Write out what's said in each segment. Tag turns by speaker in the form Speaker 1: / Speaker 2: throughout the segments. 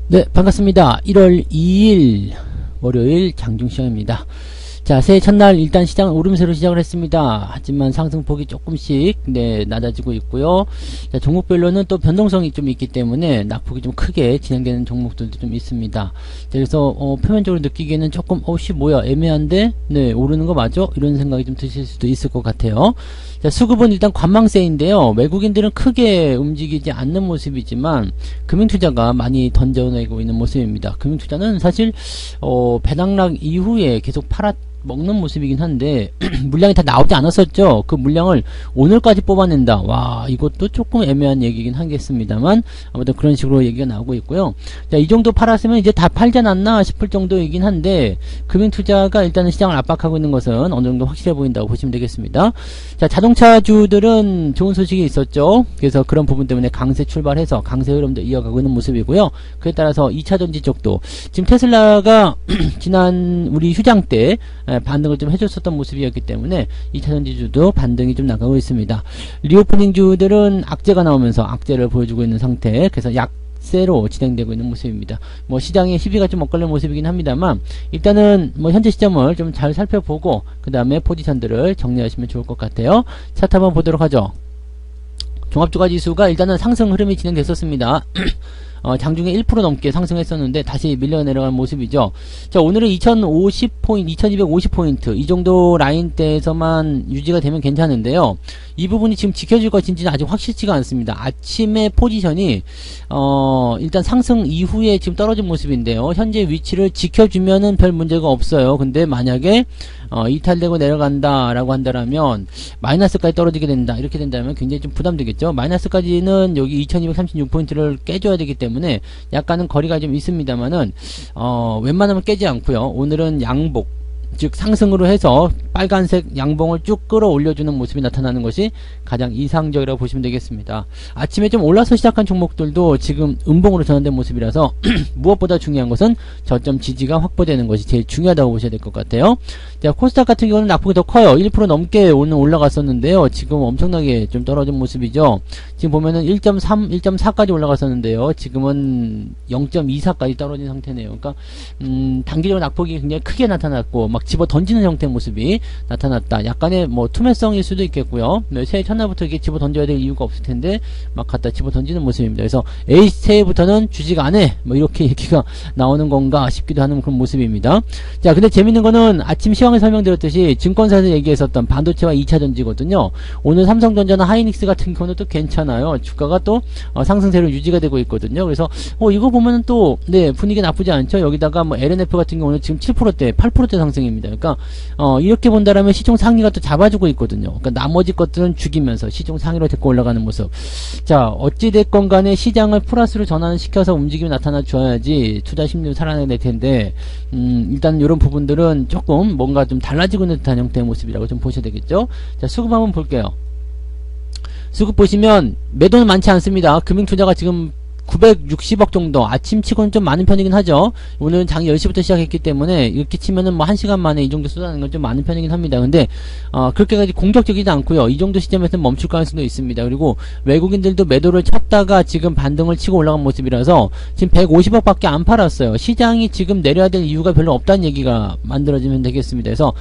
Speaker 1: 네, 반갑습니다. 1월 2일 월요일 장중시장입니다. 자, 새해 첫날 일단 시장은 오름세로 시작을 했습니다. 하지만 상승폭이 조금씩 낮아지고 있고요. 자, 종목별로는 또 변동성이 좀 있기 때문에 낙폭이 좀 크게 진행되는 종목들도 좀 있습니다. 자, 그래서 표면적으로 느끼기에는 조금 뭐야 애매한데 오르는 거 맞아? 이런 생각이 좀 드실 수도 있을 것 같아요. 자, 수급은 일단 관망세인데요. 외국인들은 크게 움직이지 않는 모습이지만 금융투자가 많이 던져내고 있는 모습입니다. 금융투자는 사실 배당락 이후에 계속 먹는 모습이긴 한데 물량이 다 나오지 않았었죠. 그 물량을 오늘까지 뽑아낸다. 와, 이것도 조금 애매한 얘기긴 하겠습니다만 아무튼 그런 식으로 얘기가 나오고 있고요. 자, 이 정도 팔았으면 이제 다 팔지 않았나 싶을 정도이긴 한데 금융투자가 일단은 시장을 압박하고 있는 것은 어느 정도 확실해 보인다고 보시면 되겠습니다. 자, 자동차주들은 좋은 소식이 있었죠. 그래서 그런 부분 때문에 강세 출발해서 강세 흐름도 이어가고 있는 모습이고요. 그에 따라서 2차전지 쪽도 지금 테슬라가 지난 우리 휴장 때 반등을 좀 해줬었던 모습이었기 때문에 2차전지주도 반등이 좀 나가고 있습니다. 리오프닝주들은 악재가 나오면서 악재를 보여주고 있는 상태, 그래서 약세로 진행되고 있는 모습입니다. 뭐 시장의 희비가 좀 엇갈린 모습이긴 합니다만 일단은 뭐 현재 시점을 좀 잘 살펴보고 그 다음에 포지션들을 정리하시면 좋을 것 같아요. 차트 한번 보도록 하죠. 종합주가지수가 일단은 상승 흐름이 진행됐었습니다. 장중에 1% 넘게 상승했었는데 다시 밀려 내려간 모습이죠. 자, 오늘은 2050포인트, 2250포인트 이 정도 라인대에서만 유지가 되면 괜찮은데요. 이 부분이 지금 지켜질 것인지는 아직 확실치가 않습니다. 아침에 포지션이 일단 상승 이후에 지금 떨어진 모습인데요. 현재 위치를 지켜주면은 별 문제가 없어요. 근데 만약에 이탈되고 내려간다 라고 한다라면 마이너스까지 떨어지게 된다, 이렇게 된다면 굉장히 좀 부담되겠죠. 마이너스까지는 여기 2236포인트를 깨줘야 되기 때문에 약간은 거리가 좀 있습니다만은 웬만하면 깨지 않고요. 오늘은 양복, 즉 상승으로 해서 빨간색 양봉을 쭉 끌어올려주는 모습이 나타나는 것이 가장 이상적이라고 보시면 되겠습니다. 아침에 좀 올라서 시작한 종목들도 지금 음봉으로 전환된 모습이라서 무엇보다 중요한 것은 저점 지지가 확보되는 것이 제일 중요하다고 보셔야 될 것 같아요. 자, 코스닥 같은 경우는 낙폭이 더 커요. 1% 넘게 오늘 올라갔었는데요. 지금 엄청나게 좀 떨어진 모습이죠. 지금 보면은 1.3, 1.4까지 올라갔었는데요. 지금은 0.24까지 떨어진 상태네요. 그러니까 단기적으로 낙폭이 굉장히 크게 나타났고 막 집어 던지는 형태의 모습이 나타났다. 약간의 뭐 투매성일 수도 있겠고요. 새해 첫날부터 이렇게 집어 던져야 될 이유가 없을 텐데 막 갖다 집어 던지는 모습입니다. 그래서 새해부터는 주식 안 해, 뭐 이렇게 얘기가 나오는 건가 싶기도 하는 그런 모습입니다. 자, 근데 재밌는 거는 아침 시황에 설명드렸듯이 증권사에서 얘기했었던 반도체와 2차전지거든요. 오늘 삼성전자나 하이닉스 같은 경우는 또 괜찮아요. 주가가 또 상승세로 유지가 되고 있거든요. 그래서 이거 보면은 또 분위기 나쁘지 않죠. 여기다가 뭐 LNF 같은 경우는 지금 7%대, 8%대 상승입니다. 그러니까 이렇게 본다라면 시총 상위가 또 잡아주고 있거든요. 그러니까 나머지 것들은 죽이면서 시총 상위로 데리고 올라가는 모습. 자, 어찌됐건 간에 시장을 플러스로 전환시켜서 움직임이 나타나 줘야지 투자 심리를 살아내야 될 텐데 일단 이런 부분들은 조금 뭔가 좀 달라지고 있는 듯한 형태의 모습이라고 좀 보셔야 되겠죠. 자, 수급 한번 볼게요. 수급 보시면 매도는 많지 않습니다. 금융투자가 지금 960억 정도, 아침치고는 좀 많은 편이긴 하죠. 오늘은 장 10시부터 시작했기 때문에 이렇게 치면은 뭐 1시간 만에 이 정도 쏟아내는 건 좀 많은 편이긴 합니다. 근데 그렇게까지 공격적이지 않고요. 이 정도 시점에서는 멈출 가능성도 있습니다. 그리고 외국인들도 매도를 쳤다가 지금 반등을 치고 올라간 모습이라서 지금 150억 밖에 안 팔았어요. 시장이 지금 내려야 될 이유가 별로 없다는 얘기가 만들어지면 되겠습니다. 그래서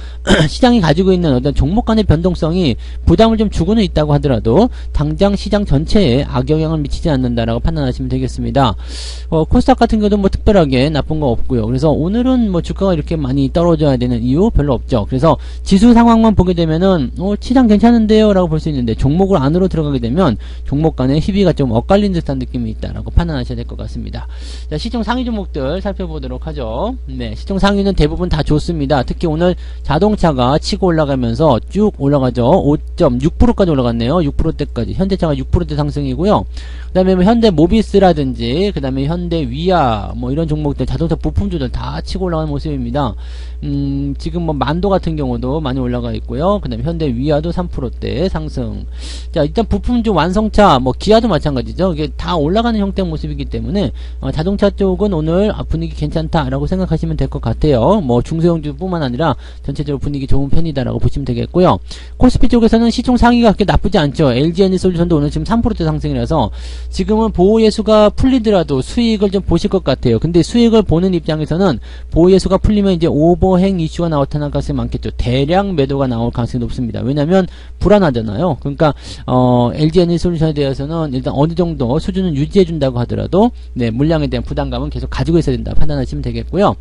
Speaker 1: 시장이 가지고 있는 어떤 종목 간의 변동성이 부담을 좀 주고는 있다고 하더라도 당장 시장 전체에 악영향을 미치지 않는다라고 판단하시면 되겠습니다. 코스닥 같은 경우도 뭐 특별하게 나쁜 거 없고요. 그래서 오늘은 뭐 주가가 이렇게 많이 떨어져야 되는 이유 별로 없죠. 그래서 지수 상황만 보게 되면은 시장 괜찮은데요 라고 볼 수 있는데 종목을 안으로 들어가게 되면 종목 간의 희비가 좀 엇갈린 듯한 느낌이 있다라고 판단하셔야 될 것 같습니다. 자, 시총 상위 종목들 살펴보도록 하죠. 네, 시총 상위는 대부분 다 좋습니다. 특히 오늘 자동차가 치고 올라가면서 쭉 올라가죠. 5.6%까지 올라갔네요. 6%대까지. 현대차가 6%대 상승이고요. 그 다음에 뭐 현대 모비스라 기아라든지 그 다음에 현대 위아 뭐 이런 종목들 자동차 부품주들 다 치고 올라가는 모습입니다. 지금 뭐 만도 같은 경우도 많이 올라가 있고요. 그 다음에 현대 위아도 3%대 상승. 자, 일단 부품주 완성차 뭐 기아도 마찬가지죠. 이게 다 올라가는 형태 모습이기 때문에 자동차 쪽은 오늘 분위기 괜찮다라고 생각하시면 될 것 같아요. 뭐 중소형주 뿐만 아니라 전체적으로 분위기 좋은 편이다라고 보시면 되겠고요. 코스피 쪽에서는 시총 상위가 그렇게 나쁘지 않죠. LG에너지솔루션도 오늘 지금 3%대 상승이라서 지금은 보호예수가 풀리더라도 수익을 좀 보실 것 같아요. 근데 수익을 보는 입장에서는 보호예수가 풀리면 이제 오버행 이슈가 나타날 가능성이 많겠죠. 대량 매도가 나올 가능성이 높습니다. 왜냐면 불안하잖아요. 그러니까 LG에너지솔루션에 대해서는 일단 어느 정도 수준은 유지해 준다고 하더라도 네, 물량에 대한 부담감은 계속 가지고 있어야 된다 판단하시면 되겠고요.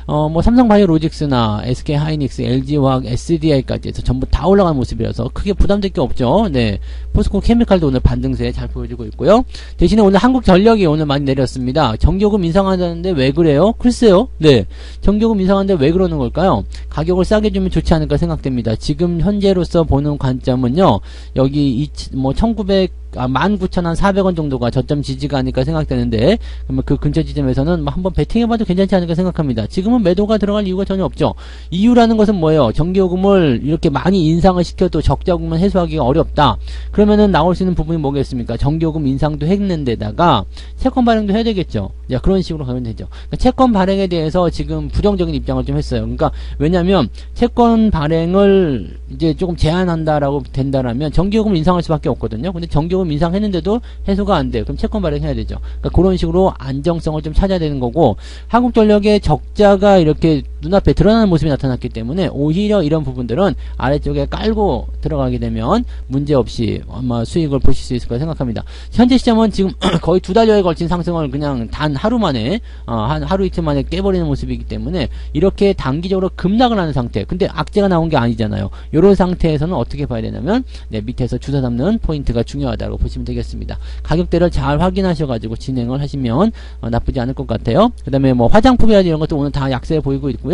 Speaker 1: 뭐 삼성바이오로직스나 SK하이닉스, LG화학, SDI까지 해서 전부 다 올라가는 모습이라서 크게 부담될 게 없죠. 네, 포스코 케미칼도 오늘 반등세 잘 보여주고 있고요. 대신에 오늘 한국전력이 오늘 많이 내렸습니다. 전기요금 인상하는데 왜 그래요? 글쎄요. 네, 전기요금 인상하는데 왜 그러는 걸까요? 가격을 싸게 주면 좋지 않을까 생각됩니다. 지금 현재로서 보는 관점은요, 여기 19,400원 정도가 저점 지지가 아닐까 생각되는데, 그러면 그 근처 지점에서는 한번 베팅해봐도 괜찮지 않을까 생각합니다. 지금은 매도가 들어갈 이유가 전혀 없죠. 이유라는 것은 뭐예요? 전기요금을 이렇게 많이 인상을 시켜도 적자금은 해소하기가 어렵다. 그러면은 나올 수 있는 부분이 뭐겠습니까? 전기요금 인상도 했는데다가 채권 발행도 해야 되겠죠. 야, 그런 식으로 가면 되죠. 그러니까 채권 발행에 대해서 지금 부정적인 입장을 좀 했어요. 그러니까 왜냐면 채권 발행을 이제 조금 제한한다라고 된다라면 전기요금을 인상할 수밖에 없거든요. 근데 전기요금 인상했는데도 해소가 안 돼요. 그럼 채권 발행해야 되죠. 그러니까 그런 식으로 안정성을 좀 찾아야 되는 거고, 한국전력의 적자가 이렇게 눈앞에 드러나는 모습이 나타났기 때문에 오히려 이런 부분들은 아래쪽에 깔고 들어가게 되면 문제없이 아마 수익을 보실 수 있을 거라 생각합니다. 현재 시점은 지금 거의 2달여에 걸친 상승을 그냥 단 하루 만에 하루 이틀 만에 깨버리는 모습이기 때문에 이렇게 단기적으로 급락을 하는 상태. 근데 악재가 나온 게 아니잖아요. 이런 상태에서는 어떻게 봐야 되냐면 네, 밑에서 주사 잡는 포인트가 중요하다고 보시면 되겠습니다. 가격대를 잘 확인하셔가지고 진행을 하시면 나쁘지 않을 것 같아요. 그 다음에 뭐 화장품이라든지 이런 것도 오늘 다 약세 보이고 있고요.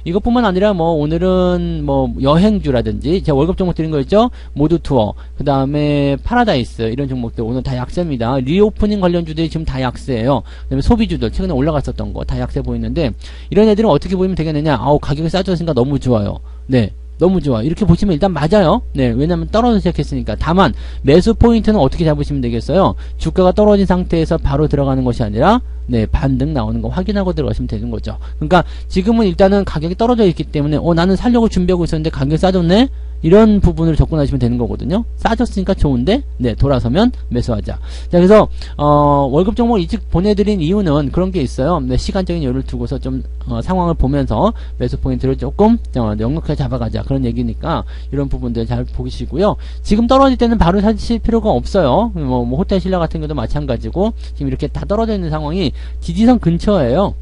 Speaker 1: 이것뿐만 아니라 뭐 오늘은 뭐 여행주라든지 제가 월급 종목 드린 거 있죠? 모두투어, 그 다음에 파라다이스 이런 종목들 오늘 다 약세입니다. 리오프닝 관련주들이 지금 다 약세예요. 그 다음에 소비주들 최근에 올라갔었던 거 다 약세 보이는데, 이런 애들은 어떻게 보이면 되겠느냐? 가격이 싸졌으니까 너무 좋아요. 네, 너무 좋아. 이렇게 보시면 일단 맞아요. 네, 왜냐면 떨어지기 시작했으니까. 다만 매수 포인트는 어떻게 잡으시면 되겠어요? 주가가 떨어진 상태에서 바로 들어가는 것이 아니라 네, 반등 나오는 거 확인하고 들어가시면 되는 거죠. 그러니까 지금은 일단은 가격이 떨어져 있기 때문에 나는 살려고 준비하고 있었는데 가격이 싸졌네? 이런 부분을 접근하시면 되는 거거든요. 싸졌으니까 좋은데 네, 돌아서면 매수하자. 자, 그래서 월급 종목 일찍 보내드린 이유는 그런 게 있어요. 네, 시간적인 여유를 두고서 좀 상황을 보면서 매수 포인트를 조금 넉넉하게 잡아가자, 그런 얘기니까 이런 부분들 잘 보시고요. 지금 떨어질 때는 바로 사실 필요가 없어요. 뭐 호텔 신라 같은 것도 마찬가지고 지금 이렇게 다 떨어져 있는 상황이 지지선 근처예요.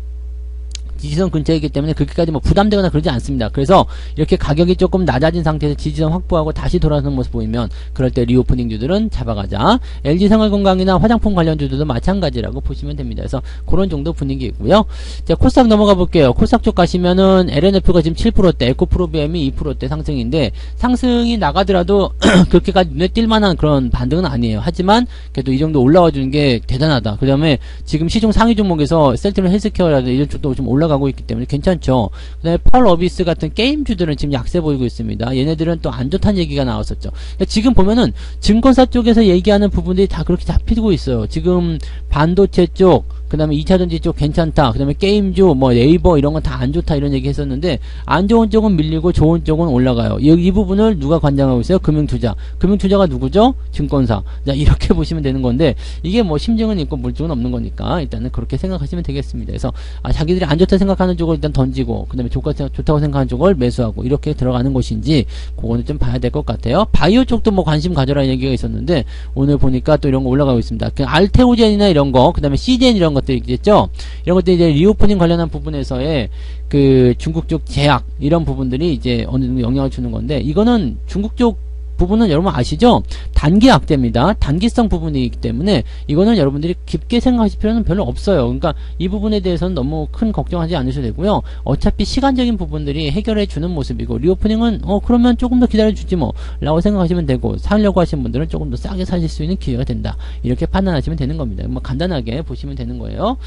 Speaker 1: 지지선 근처이기 때문에 그렇게까지 뭐 부담되거나 그러지 않습니다. 그래서 이렇게 가격이 조금 낮아진 상태에서 지지선 확보하고 다시 돌아서는 모습 보이면 그럴 때 리오프닝주들은 잡아가자. LG생활건강이나 화장품 관련주들도 마찬가지라고 보시면 됩니다. 그래서 그런 정도 분위기이고요. 자, 코스닥 넘어가 볼게요. 코스닥 쪽 가시면은 LNF가 지금 7%대, 에코프로비엠이 2%대 상승인데, 상승이 나가더라도 그렇게까지 눈에 띌만한 그런 반등은 아니에요. 하지만 그래도 이 정도 올라와 주는 게 대단하다. 그 다음에 지금 시중 상위 종목에서 셀트리온 헬스케어라든지 이런 쪽도 좀 올라가고 있기 때문에 괜찮죠. 그 다음에 펄어비스 같은 게임주들은 지금 약세 보이고 있습니다. 얘네들은 또 안 좋다는 얘기가 나왔었죠. 그러니까 지금 보면은 증권사 쪽에서 얘기하는 부분들이 다 그렇게 잡히고 있어요. 지금 반도체 쪽, 그 다음에 2차전지 쪽 괜찮다, 그 다음에 게임주, 뭐 네이버 이런 건 다 안 좋다 이런 얘기 했었는데, 안 좋은 쪽은 밀리고 좋은 쪽은 올라가요. 이 부분을 누가 관장하고 있어요? 금융투자. 금융투자가 누구죠? 증권사. 자, 이렇게 보시면 되는 건데, 이게 뭐 심증은 있고 물증은 없는 거니까 일단은 그렇게 생각하시면 되겠습니다. 그래서 자기들이 안 좋다 생각하는 쪽을 일단 던지고, 그 다음에 좋다고 생각하는 쪽을 매수하고, 이렇게 들어가는 것인지 그거는 좀 봐야 될 것 같아요. 바이오 쪽도 뭐 관심 가져라 얘기가 있었는데, 오늘 보니까 또 이런 거 올라가고 있습니다. 그 알테오젠이나 이런 거, 그 다음에 CGN 이런 것들이 있겠죠. 이런 것들이 이제 리오프닝 관련한 부분에서의 그 중국 쪽 제약 이런 부분들이 이제 어느 정도 영향을 주는 건데, 이거는 중국 쪽 부분은 여러분 아시죠? 단기 악재입니다. 단기성 부분이기 때문에 이거는 여러분들이 깊게 생각하실 필요는 별로 없어요. 그러니까 이 부분에 대해서는 너무 큰 걱정하지 않으셔도 되고요. 어차피 시간적인 부분들이 해결해 주는 모습이고, 리오프닝은 그러면 조금 더 기다려주지 뭐 라고 생각하시면 되고, 사려고 하시는 분들은 조금 더 싸게 사실 수 있는 기회가 된다, 이렇게 판단하시면 되는 겁니다. 뭐 간단하게 보시면 되는 거예요.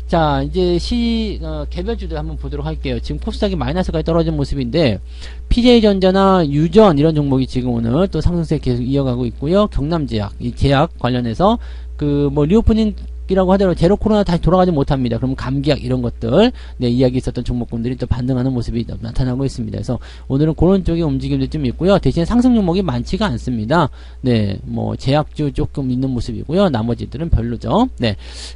Speaker 1: 자, 이제 개별주들 한번 보도록 할게요. 지금 코스닥이 마이너스까지 떨어진 모습인데, PJ전자나 유전 이런 종목이 지금 오늘 또 상승세 계속 이어가고 있고요. 경남제약, 이 제약 관련해서 리오프닝이라고 하더라도 제로 코로나 다시 돌아가지 못합니다. 그럼 감기약 이런 것들, 이야기 있었던 종목군들이 또 반등하는 모습이 나타나고 있습니다. 그래서 오늘은 그런 쪽의 움직임도 좀 있고요. 대신에 상승 종목이 많지가 않습니다. 제약주 조금 있는 모습이고요. 나머지들은 별로죠.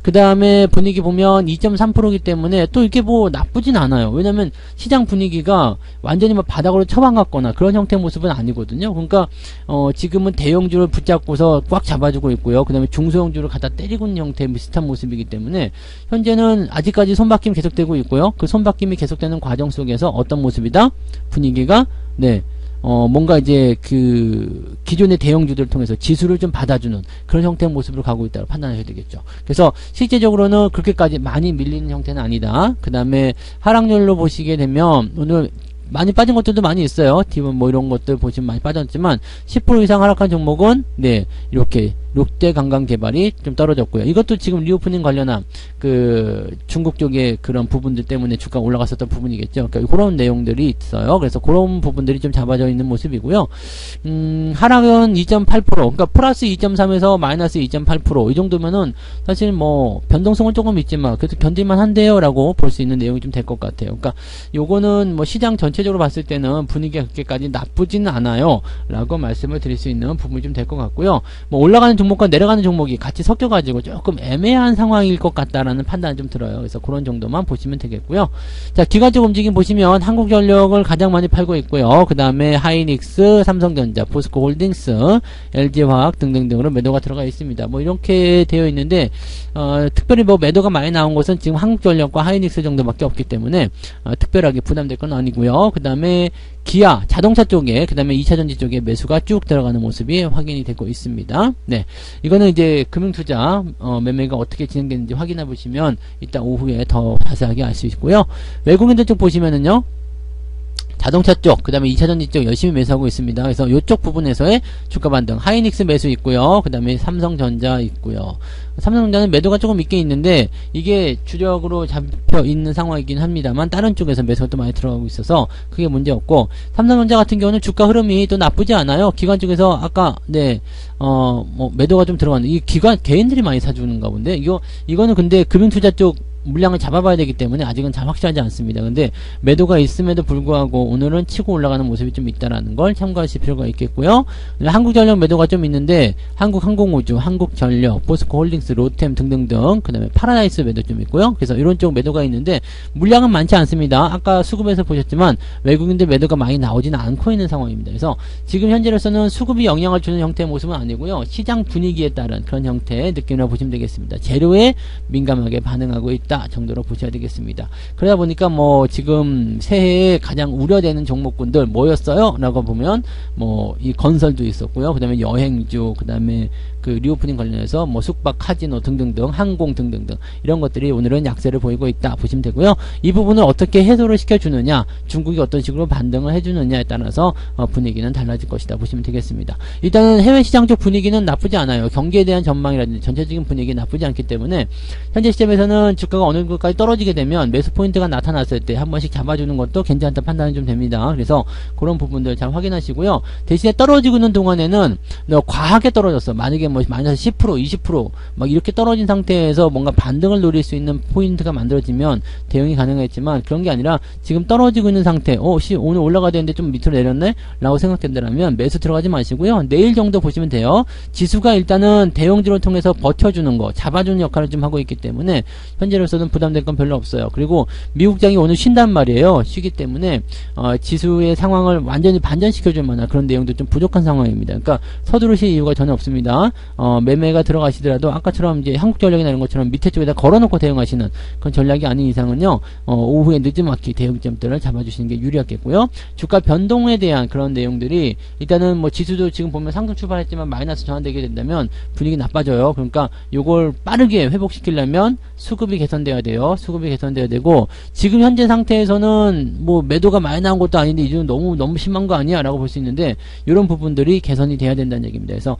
Speaker 1: 그 다음에 분위기 보면 2.3%이기 때문에 또 이게 나쁘진 않아요. 왜냐면 시장 분위기가 완전히 바닥으로 처방갔거나 그런 형태의 모습은 아니거든요. 그러니까 지금은 대형주를 붙잡고서 꽉 잡아주고 있고요. 그 다음에 중소형주를 갖다 때리고 있는 형태의 비슷한 모습이기 때문에 현재는 아직까지 손바뀜 계속되고 있고요. 그 손바뀜이 계속되는 과정 속에서 어떤 모습이다? 분위기가 뭔가 이제 기존의 대형주들을 통해서 지수를 좀 받아주는 그런 형태의 모습으로 가고 있다고 판단하셔야 되겠죠. 그래서 실제적으로는 그렇게까지 많이 밀리는 형태는 아니다. 그 다음에 하락률로 보시게 되면 오늘 많이 빠진 것들도 많이 있어요. 디본 이런 것들 보시면 많이 빠졌지만 10% 이상 하락한 종목은 이렇게 롯데관광개발이 좀 떨어졌고요. 이것도 지금 리오프닝 관련한 중국 쪽의 그런 부분들 때문에 주가 올라갔었던 부분이겠죠. 그러니까 그런 내용들이 있어요. 그래서 그런 부분들이 좀 잡아져 있는 모습이고요. 하락은 2.8%, 그러니까 플러스 2.3에서 마이너스 2.8%, 이 정도면은 사실 변동성은 조금 있지만 그래도 견딜만 한데요 라고 볼 수 있는 내용이 좀 될 것 같아요. 그러니까 요거는 시장 전체적으로 봤을 때는 분위기가 그렇게까지 나쁘지는 않아요 라고 말씀을 드릴 수 있는 부분이 좀 될 것 같고요. 올라가는 종목과 내려가는 종목이 같이 섞여가지고 조금 애매한 상황일 것 같다라는 판단이 좀 들어요. 그래서 그런 정도만 보시면 되겠고요. 자, 기관적 움직임 보시면 한국전력을 가장 많이 팔고 있고요. 그 다음에 하이닉스, 삼성전자, 포스코홀딩스, LG화학 등등등으로 매도가 들어가 있습니다. 이렇게 되어 있는데 특별히 매도가 많이 나온 것은 지금 한국전력과 하이닉스 정도밖에 없기 때문에 특별하게 부담될 건 아니고요. 그 다음에 기아, 자동차 쪽에, 그 다음에 2차전지 쪽에 매수가 쭉 들어가는 모습이 확인이 되고 있습니다. 이거는 이제 금융투자, 매매가 어떻게 진행되는지 확인해 보시면 이따 오후에 더 자세하게 알 수 있고요. 외국인들 쪽 보시면은요, 자동차 쪽, 그 다음에 2차전지 쪽 열심히 매수하고 있습니다. 그래서 이쪽 부분에서의 주가 반등, 하이닉스 매수 있고요. 그 다음에 삼성전자 있고요. 삼성전자는 매도가 조금 있긴 있는데 이게 주력으로 잡혀 있는 상황이긴 합니다만 다른 쪽에서 매수가 또 많이 들어가고 있어서 그게 문제 없고, 삼성전자 같은 경우는 주가 흐름이 또 나쁘지 않아요. 기관 쪽에서 아까 매도가 좀 들어갔는데 이 개인들이 많이 사주는가 본데 이거는 근데 금융투자 쪽 물량을 잡아봐야 되기 때문에 아직은 잘 확실하지 않습니다. 근데 매도가 있음에도 불구하고 오늘은 치고 올라가는 모습이 좀 있다라는 걸 참고하실 필요가 있겠고요. 한국전력 매도가 좀 있는데 한국항공우주, 한국전력, 포스코홀딩스, 로템 등등등, 그 다음에 파라다이스 매도 좀 있고요. 그래서 이런 쪽 매도가 있는데 물량은 많지 않습니다. 아까 수급에서 보셨지만 외국인들 매도가 많이 나오지는 않고 있는 상황입니다. 그래서 지금 현재로서는 수급이 영향을 주는 형태의 모습은 아니고요. 시장 분위기에 따른 그런 형태의 느낌이라고 보시면 되겠습니다. 재료에 민감하게 반응하고 있다 정도로 보셔야 되겠습니다. 그러다 보니까 지금 새해에 가장 우려되는 종목군들 뭐였어요? 라고 보면 이 건설도 있었고요. 그 다음에 여행주, 그 다음에 리오프닝 관련해서 숙박, 카지노 등등등, 항공 등등등 이런 것들이 오늘은 약세를 보이고 있다 보시면 되고요. 이 부분을 어떻게 해소를 시켜주느냐, 중국이 어떤 식으로 반등을 해주느냐에 따라서 분위기는 달라질 것이다 보시면 되겠습니다. 일단은 해외 시장 쪽 분위기는 나쁘지 않아요. 경기에 대한 전망이라든지 전체적인 분위기 나쁘지 않기 때문에 현재 시점에서는 주가가 어느 정도까지 떨어지게 되면 매수 포인트가 나타났을 때 한 번씩 잡아주는 것도 괜찮다 판단이 좀 됩니다. 그래서 그런 부분들 잘 확인하시고요. 대신에 떨어지고 있는 동안에는 과하게 떨어졌어. 만약에 마이너스 10%, 20% 막 이렇게 떨어진 상태에서 뭔가 반등을 노릴 수 있는 포인트가 만들어지면 대응이 가능했지만 그런 게 아니라 지금 떨어지고 있는 상태, 오늘 올라가야 되는데 좀 밑으로 내렸네? 라고 생각된다면 매수 들어가지 마시고요. 내일 정도 보시면 돼요. 지수가 일단은 대형주를 통해서 버텨주는 거, 잡아주는 역할을 좀 하고 있기 때문에 현재로서 투자자로서는 부담될 건 별로 없어요. 그리고 미국장이 오늘 쉰단 말이에요. 쉬기 때문에 지수의 상황을 완전히 반전시켜줄 만한 그런 내용도 좀 부족한 상황입니다. 그러니까 서두르실 이유가 전혀 없습니다. 매매가 들어가시더라도 아까처럼 이제 한국전력이나 이런 것처럼 밑에 쪽에다 걸어놓고 대응하시는 그런 전략이 아닌 이상은요, 오후에 늦지막히 대응점들을 잡아주시는 게 유리하겠고요. 주가 변동에 대한 그런 내용들이 일단은 뭐 지수도 지금 보면 상승 출발했지만 마이너스 전환되게 된다면 분위기 나빠져요. 그러니까 요걸 빠르게 회복시키려면 수급이 개선돼야 돼요. 수급이 개선돼야 되고, 지금 현재 상태에서는 뭐 매도가 많이 나온 것도 아닌데 이제는 너무 심한 거 아니야 라고 볼 수 있는데, 이런 부분들이 개선이 돼야 된다는 얘기입니다. 그래서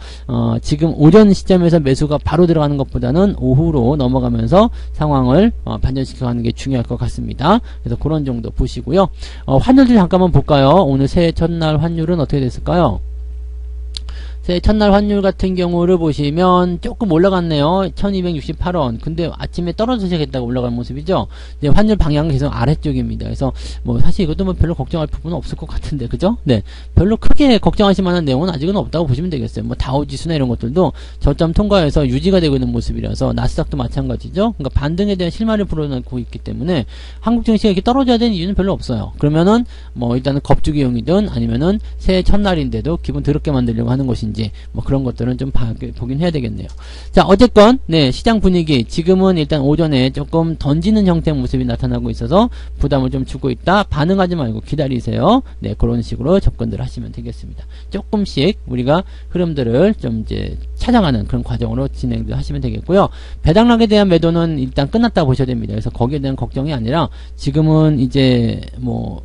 Speaker 1: 지금 오전 시점에서 매수가 바로 들어가는 것보다는 오후로 넘어가면서 상황을 반전시켜 가는 게 중요할 것 같습니다. 그래서 그런 정도 보시고요. 환율들 잠깐만 볼까요? 오늘 새해 첫날 환율은 어떻게 됐을까요? 새해 첫날 환율 같은 경우를 보시면 조금 올라갔네요. 1268원. 근데 아침에 떨어지겠다고 올라간 모습이죠. 이제 환율 방향은 계속 아래쪽입니다. 그래서 뭐 사실 이것도 뭐 별로 걱정할 부분은 없을 것 같은데, 그죠? 네. 별로 크게 걱정하실 만한 내용은 아직은 없다고 보시면 되겠어요. 뭐 다우지수나 이런 것들도 저점 통과해서 유지가 되고 있는 모습이라서, 나스닥도 마찬가지죠. 그러니까 반등에 대한 실마리를 불어넣고 있기 때문에 한국 증시가 이렇게 떨어져야 되는 이유는 별로 없어요. 그러면은 뭐 일단은 겁주기용이든 아니면은 새해 첫날인데도 기분 더럽게 만들려고 하는 것인지, 뭐 그런 것들은 좀 보긴 해야 되겠네요. 자, 어쨌건 네, 시장 분위기 지금은 일단 오전에 조금 던지는 형태의 모습이 나타나고 있어서 부담을 좀 주고 있다. 반응하지 말고 기다리세요. 네, 그런 식으로 접근들 하시면 되겠습니다. 조금씩 우리가 흐름들을 좀 이제 찾아가는 그런 과정으로 진행을 하시면 되겠고요. 배당락에 대한 매도는 일단 끝났다 보셔야 됩니다. 그래서 거기에 대한 걱정이 아니라 지금은 이제 뭐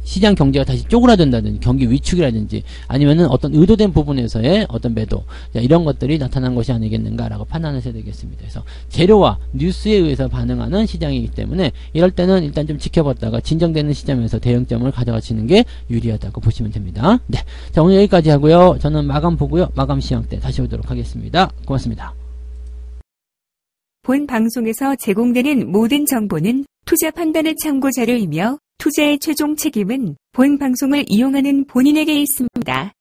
Speaker 1: 시장 경제가 다시 쪼그라든다든지 경기 위축이라든지 아니면은 어떤 의도된 부분에서의 어떤 매도, 이런 것들이 나타난 것이 아니겠는가라고 판단하셔야 되겠습니다. 그래서 재료와 뉴스에 의해서 반응하는 시장이기 때문에 이럴 때는 일단 좀 지켜봤다가 진정되는 시점에서 대응점을 가져가시는 게 유리하다고 보시면 됩니다. 네, 자, 오늘 여기까지 하고요. 저는 마감 보고요. 마감 시황 때 다시 오도록 하겠습니다. 고맙습니다.
Speaker 2: 본 방송에서 제공되는 모든 정보는 투자 판단의 참고 자료이며 투자의 최종 책임은 본 방송을 이용하는 본인에게 있습니다.